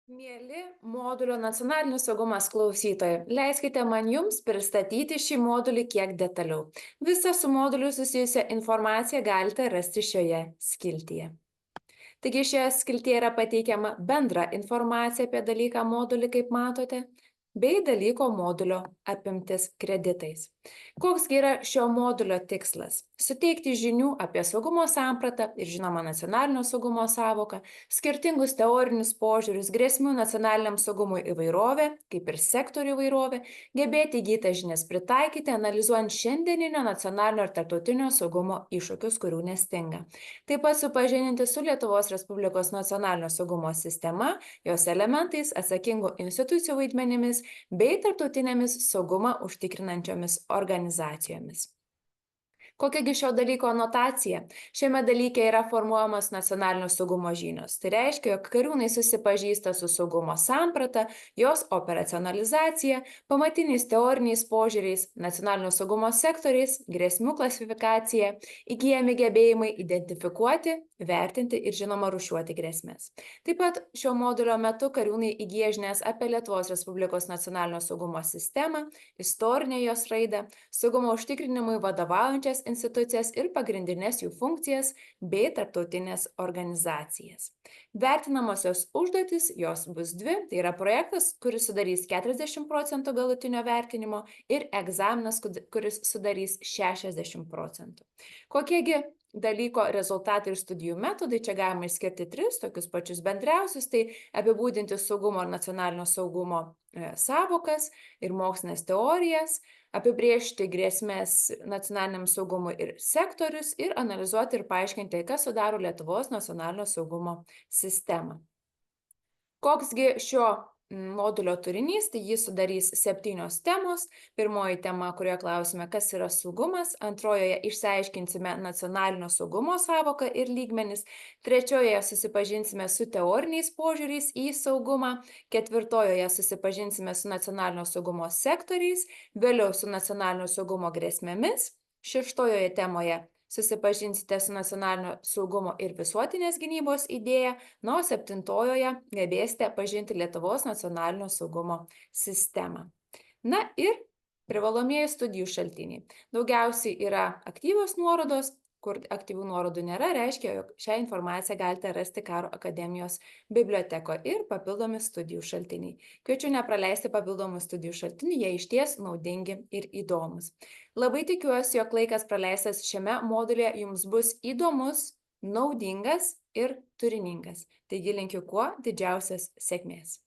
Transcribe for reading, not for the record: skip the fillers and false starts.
Mieli modulio nacionalinis saugumas klausytojai, leiskite man Jums pristatyti šį modulį kiek detaliau. Visą su moduliu susijusią informaciją galite rasti šioje skiltyje. Taigi šioje skiltyje yra pateikiama bendra informacija apie dalyką modulį, kaip matote, bei dalyko modulio apimtis kreditais. Koksgi yra šio modulio tikslas? Suteikti žinių apie saugumo sampratą ir žinoma nacionalinio saugumo sąvoką, skirtingus teorinius požiūrius, grėsmių nacionaliniam saugumui įvairovę, kaip ir sektorių įvairovę, gebėti įgytas žinias pritaikyti, analizuojant šiandieninio nacionalinio ir tarptautinio saugumo iššūkius, kurių nestinga. Taip pat supažindinti su Lietuvos Respublikos nacionalinio saugumo sistema, jos elementais, atsakingų institucijų vaidmenimis bei tarptautinėmis saugumą užtikrinančiomis organizacijomis. Kokiagi šio dalyko anotacija? Šiame dalyke yra formuojamos nacionalinio saugumo žinios. Tai reiškia, jog kariūnai susipažįsta su saugumo samprata, jos operacionalizacija, pamatiniais teoriniais požiūriais, nacionalinio saugumo sektoriais, grėsmių klasifikacija, įgyjami gebėjimai identifikuoti, vertinti ir žinoma rūšiuoti grėsmės. Taip pat šio modulio metu kariūnai įgyja žinias apie Lietuvos Respublikos nacionalinio saugumo sistemą, istorinę jos raidą, saugumo užtikrinimui vadovaujančias institucijas ir pagrindinės jų funkcijas bei tarptautinės organizacijas. Vertinamosios užduotys, jos bus dvi, tai yra projektas, kuris sudarys 40% galutinio vertinimo ir egzaminas, kuris sudarys 60%. Kokiegi dalyko rezultatai ir studijų metodai, čia galima išskirti tris, tokius pačius bendriausius, tai apibūdinti saugumo ir nacionalinio saugumo sąvokas ir mokslinės teorijas, apibrėžti grėsmės nacionaliniam saugumui ir sektorius ir analizuoti ir paaiškinti, kas sudaro Lietuvos nacionalinio saugumo sistemą. Koksgi šio modulio turinys, tai jį sudarys 7 temos. Pirmoji tema, kurioje klausime, kas yra saugumas. Antrojoje išsiaiškinsime nacionalinio saugumo sąvoką ir lygmenis. Trečiojoje susipažinsime su teoriniais požiūriais į saugumą. Ketvirtojoje susipažinsime su nacionalinio saugumo sektoriais, vėliau su nacionalinio saugumo grėsmėmis. Šeštojoje temoje susipažinsite su nacionalinio saugumo ir visuotinės gynybos idėja, na, o 7-ojoje gebėsite pažinti Lietuvos nacionalinio saugumo sistemą. Na ir privalomieji studijų šaltiniai. Daugiausiai yra aktyvios nuorodos, kur aktyvių nuorodų nėra, reiškia, jog šią informaciją galite rasti Karo akademijos bibliotekoje ir papildomi studijų šaltiniai. Kviečiu nepraleisti papildomų studijų šaltinių, jie išties naudingi ir įdomus. Labai tikiuosi, jog laikas praleistas šiame modulyje jums bus įdomus, naudingas ir turiningas. Taigi linkiu kuo didžiausios sėkmės.